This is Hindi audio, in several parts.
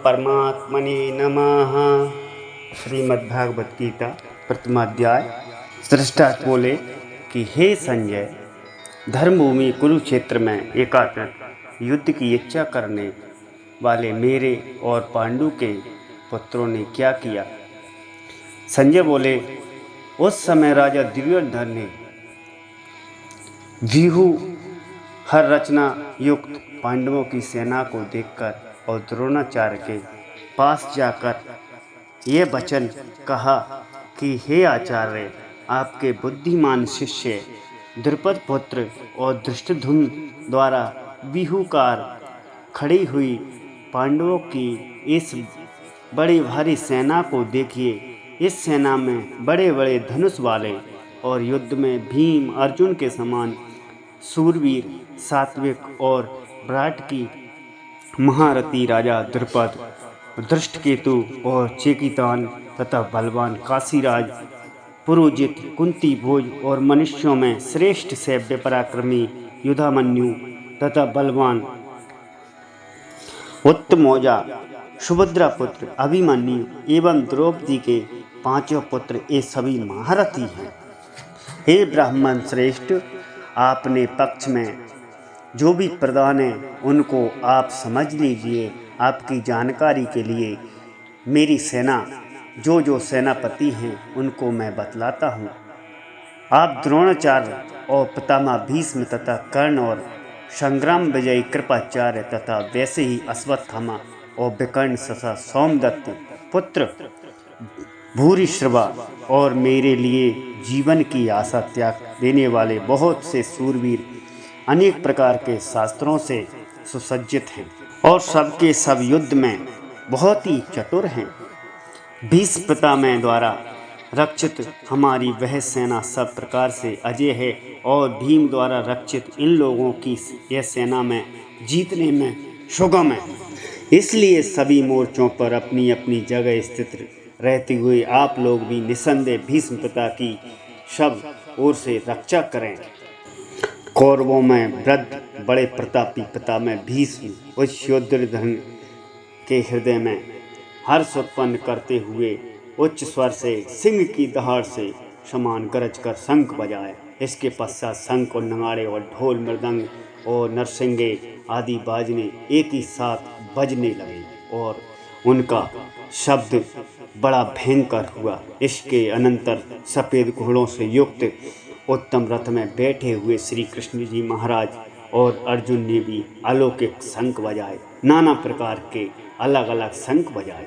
परमात्मने नमः। श्रीमद्भागवत गीता प्रथम अध्याय। सृष्टा बोले कि हे संजय, धर्मभूमि कुरुक्षेत्र में एकाएक युद्ध की इच्छा करने वाले मेरे और पांडु के पुत्रों ने क्या किया। संजय बोले, उस समय राजा दुर्योधन ने व्यूह हर रचना युक्त पांडवों की सेना को देखकर और द्रोणाचार्य के पास जाकर यह वचन कहा कि हे आचार्य, आपके बुद्धिमान शिष्य द्रुपद पुत्र और धृष्टद्युम्न द्वारा व्यूहकार खड़ी हुई पांडवों की इस बड़ी भारी सेना को देखिए। इस सेना में बड़े बड़े धनुष वाले और युद्ध में भीम अर्जुन के समान सूरवीर, सात्विक और विराट की महारथी राजा द्रुपद, धृष्टकेतु और चेकितान तथा बलवान काशीराज, पुरोजित, कुंती भोज और मनुष्यों में श्रेष्ठ सैव्य पराक्रमी युधामन्यु तथा बलवान उत्तमौजा, सुभद्रा पुत्र अभिमन्यु एवं द्रौपदी के पांचों पुत्र ये सभी महारथी हैं। हे ब्राह्मण श्रेष्ठ, आपने पक्ष में जो भी प्रधान है उनको आप समझ लीजिए। आपकी जानकारी के लिए मेरी सेना जो सेनापति हैं उनको मैं बतलाता हूँ। आप द्रोणाचार्य और पितामह भीष्म तथा कर्ण और संग्राम विजयी कृपाचार्य तथा वैसे ही अश्वत्थामा और विकर्ण तथा सोमदत्त पुत्र भूरिश्रवा और मेरे लिए जीवन की आशा त्याग देने वाले बहुत से सूरवीर अनेक प्रकार के शास्त्रों से सुसज्जित हैं और सबके सब युद्ध में बहुत ही चतुर हैं। भीष्म पितामह द्वारा रक्षित हमारी वह सेना सब प्रकार से अजय है और भीम द्वारा रक्षित इन लोगों की यह सेना में जीतने में सुगम है। इसलिए सभी मोर्चों पर अपनी अपनी जगह स्थित रहते हुए आप लोग भी निसंदेह भीष्म पिता की सब ओर से रक्षा करें। कौरवों में वृद्ध बड़े प्रतापी पितामह भीष्म उस दुर्योधन के हृदय में हर्ष उत्पन्न करते हुए उच्च स्वर से सिंह की दहाड़ से समान गरज कर शंख बजाए। इसके पश्चात शंख और नगाड़े और ढोल मृदंग और नरसिंगे आदि बाजने एक ही साथ बजने लगे और उनका शब्द बड़ा भयंकर हुआ। इसके अनंतर सफ़ेद घोड़ों से युक्त उत्तम रथ में बैठे हुए श्री कृष्ण जी महाराज और अर्जुन ने भी अलौकिक शंख बजाए, नाना प्रकार के अलग अलग शंख बजाए।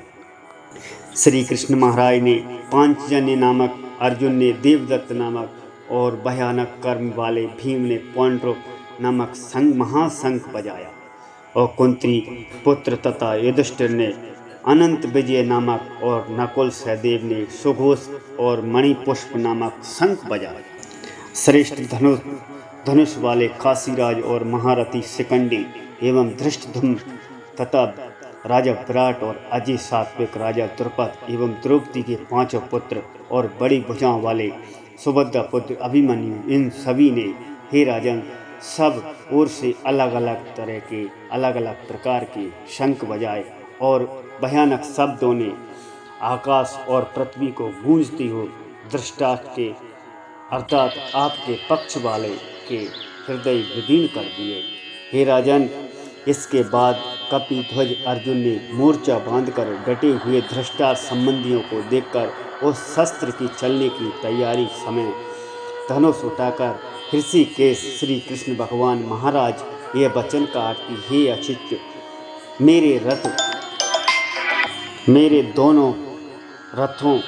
श्री कृष्ण महाराज ने पांचजन्य नामक, अर्जुन ने देवदत्त नामक और भयानक कर्म वाले भीम ने पौंड्रक नामक महाशंख बजाया और कुंती पुत्र तथा युधिष्ठिर ने अनंत विजय नामक और नकुल सहदेव ने सुघोष और मणिपुष्प नामक शंख बजाया। श्रेष्ठ धनुष वाले काशीराज और महारथी शिखंडी एवं धृष्टद्युम्न तथा राजा विराट और अजय सात्विक राजा द्रुपद एवं द्रौपदी के पांचों पुत्र और बड़ी भुजाओं वाले सुभद्रा पुत्र अभिमन्यु, इन सभी ने हे राजन सब ओर से अलग अलग तरह के अलग अलग प्रकार के शंख बजाए और भयानक शब्दों ने आकाश और पृथ्वी को गूंजती हुई दृष्टांत के अर्थात आपके पक्ष वाले के हृदय विदीर्ण कर दिए। हे राजन, इसके बाद कपिध्वज अर्जुन ने मोर्चा बांधकर डटे हुए धृष्टार्थ संबंधियों को देखकर उस शस्त्र की चलने की तैयारी समय धनुष उठाकर ऋषिकेश श्री कृष्ण भगवान महाराज यह वचन कहा कि हे अचित्य, मेरे दोनों रथों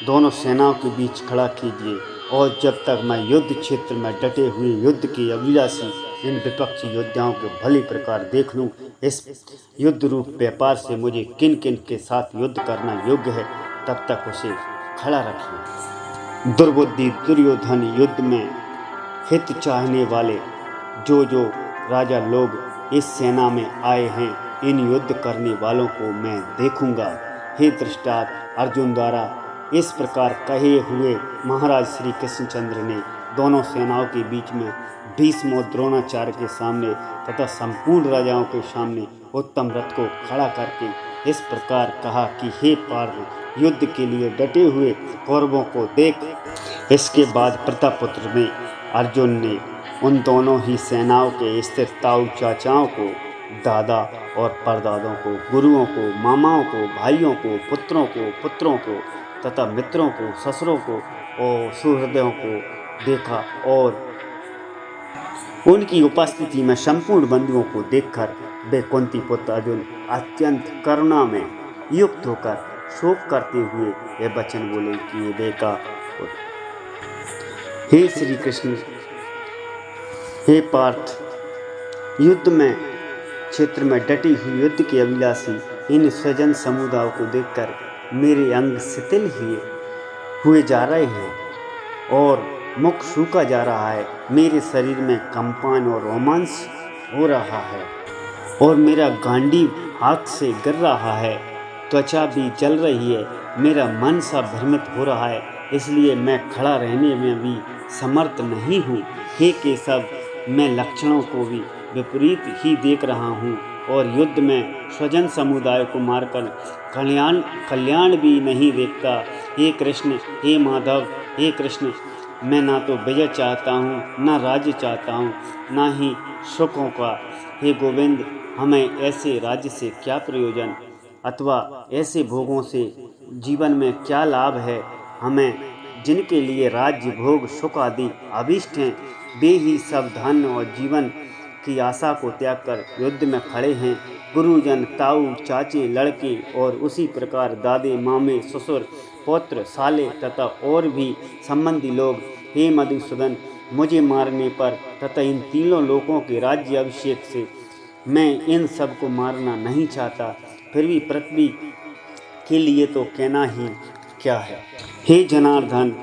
दोनों सेनाओं के बीच खड़ा कीजिए और जब तक मैं युद्ध क्षेत्र में डटे हुए युद्ध के अभिलाषी इन विपक्षी योद्धाओं को भली प्रकार देख लूँ, इस युद्ध रूप व्यापार से मुझे किन किन के साथ युद्ध करना योग्य है तब तक उसे खड़ा रखिए। दुर्बुद्धि दुर्योधन युद्ध में हित चाहने वाले जो राजा लोग इस सेना में आए हैं, इन युद्ध करने वालों को मैं देखूंगा। हे धृष्टात, अर्जुन द्वारा इस प्रकार कहे हुए महाराज श्री कृष्णचंद्र ने दोनों सेनाओं के बीच में भीष्म और द्रोणाचार्य के सामने तथा संपूर्ण राजाओं के सामने उत्तम रथ को खड़ा करके इस प्रकार कहा कि हे पार्थ, युद्ध के लिए डटे हुए कौरवों को देख। इसके बाद प्रतापपुत्र में अर्जुन ने उन दोनों ही सेनाओं के स्थिर ताऊ चाचाओं को, दादा और परदादों को, गुरुओं को, मामाओं को, भाइयों को, पुत्रों को तथा मित्रों को, ससुरों को और सुहृदयों को देखा और उनकी उपस्थिति में संपूर्ण बंधुओं को देखकर वे कुंती पुत्र अर्जुन अत्यंत करुणा में युक्त होकर शोक करते हुए ये वचन बोले कि ये बेका, हे श्री कृष्ण, हे पार्थ, युद्ध में क्षेत्र में डटी हुई युद्ध के अभिलाषी इन स्वजन समुदायों को देखकर मेरे अंग शिथिल हुए जा रहे हैं और मुख सूखा जा रहा है। मेरे शरीर में कंपन और रोमांस हो रहा है और मेरा गांडीव आग से गिर रहा है, त्वचा भी जल रही है, मेरा मन सा भ्रमित हो रहा है, इसलिए मैं खड़ा रहने में भी समर्थ नहीं हूँ। हे केशव, मैं लक्षणों को भी विपरीत ही देख रहा हूँ और युद्ध में स्वजन समुदाय को मारकर कल्याण भी नहीं देखता। हे कृष्ण, हे माधव, हे कृष्ण, मैं ना तो विजय चाहता हूँ, ना राज्य चाहता हूँ, ना ही सुखों का। हे गोविंद, हमें ऐसे राज्य से क्या प्रयोजन अथवा ऐसे भोगों से जीवन में क्या लाभ है। हमें जिनके लिए राज्य, भोग, सुख आदि अभीष्ट हैं, वे ही सब धन और जीवन की आशा को त्याग कर युद्ध में खड़े हैं। गुरुजन, ताऊ, चाचे, लड़के और उसी प्रकार दादे, मामे, ससुर, पौत्र, साले तथा और भी संबंधी लोग, हे मधुसूदन, मुझे मारने पर तथा इन तीनों लोगों के राज्य अभिषेक से मैं इन सब को मारना नहीं चाहता, फिर भी पृथ्वी के लिए तो कहना ही क्या है। हे जनार्दन,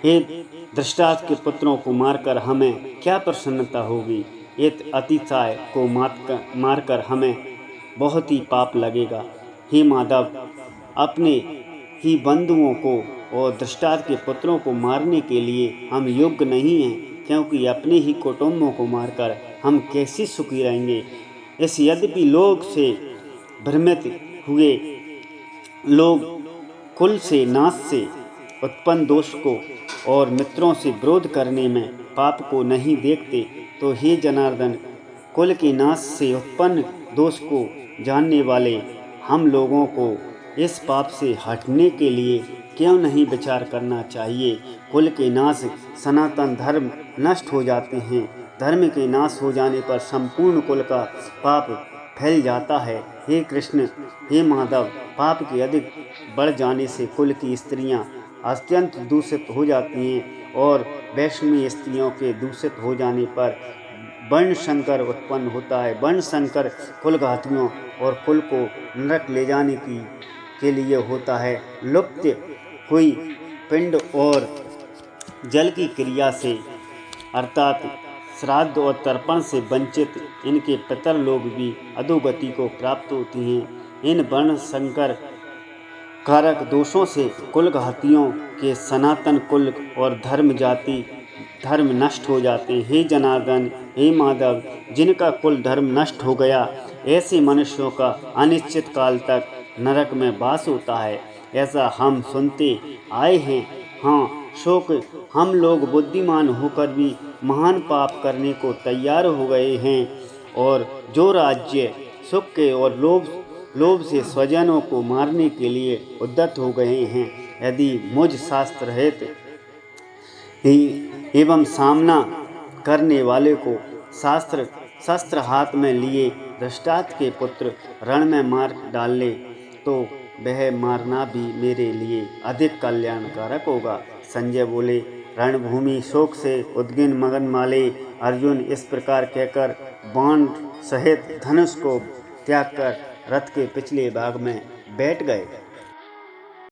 हे धृतराष्ट्र के पुत्रों को मारकर हमें क्या प्रसन्नता होगी। इस अतिशय को मारकर हमें बहुत ही पाप लगेगा। हे माधव, अपने ही बंधुओं को और धृतराष्ट्र के पुत्रों को मारने के लिए हम योग्य नहीं हैं, क्योंकि अपने ही कुटुंबों को मारकर हम कैसे सुखी रहेंगे। इस यद्यपि लोग से भ्रमित हुए लोग कुल से नाश से उत्पन्न दोष को और मित्रों से विरोध करने में पाप को नहीं देखते, तो हे जनार्दन, कुल के नाश से उत्पन्न दोष को जानने वाले हम लोगों को इस पाप से हटने के लिए क्यों नहीं विचार करना चाहिए। कुल के नाश सनातन धर्म नष्ट हो जाते हैं। धर्म के नाश हो जाने पर संपूर्ण कुल का पाप फैल जाता है। हे कृष्ण, हे माधव, पाप के अधिक बढ़ जाने से कुल की स्त्रियां अत्यंत दूषित हो जाती हैं और वैष्णवी स्त्रियों के दूषित हो जाने पर वर्ण संकर उत्पन्न होता है। वर्ण संकर कुलघातियों और कुल को नरक ले जाने के लिए होता है। लुप्त हुई पिंड और जल की क्रिया से अर्थात श्राद्ध और तर्पण से वंचित इनके पितर लोग भी अधोगति को प्राप्त होती हैं। इन वर्ण संकर कारक दोषों से कुलघातियों के सनातन कुल और धर्म नष्ट हो जाते हैं। हे जनार्दन, हे माधव, जिनका कुल धर्म नष्ट हो गया, ऐसे मनुष्यों का अनिश्चित काल तक नरक में वास होता है, ऐसा हम सुनते आए हैं। हाँ, शोक हम लोग बुद्धिमान होकर भी महान पाप करने को तैयार हो गए हैं और जो राज्य, सुख के और लोभ से स्वजनों को मारने के लिए उद्यत हो गए हैं। यदि मुझ शास्त्र रहित एवं सामना करने वाले को शस्त्र हाथ में लिए धृतराष्ट्र के पुत्र रण में मार डाले, तो वह मारना भी मेरे लिए अधिक कल्याणकारक होगा। संजय बोले, रणभूमि शोक से उद्गिन मगन माले अर्जुन इस प्रकार कहकर बाण सहित धनुष को त्याग कर रथ के पिछले भाग में बैठ गए।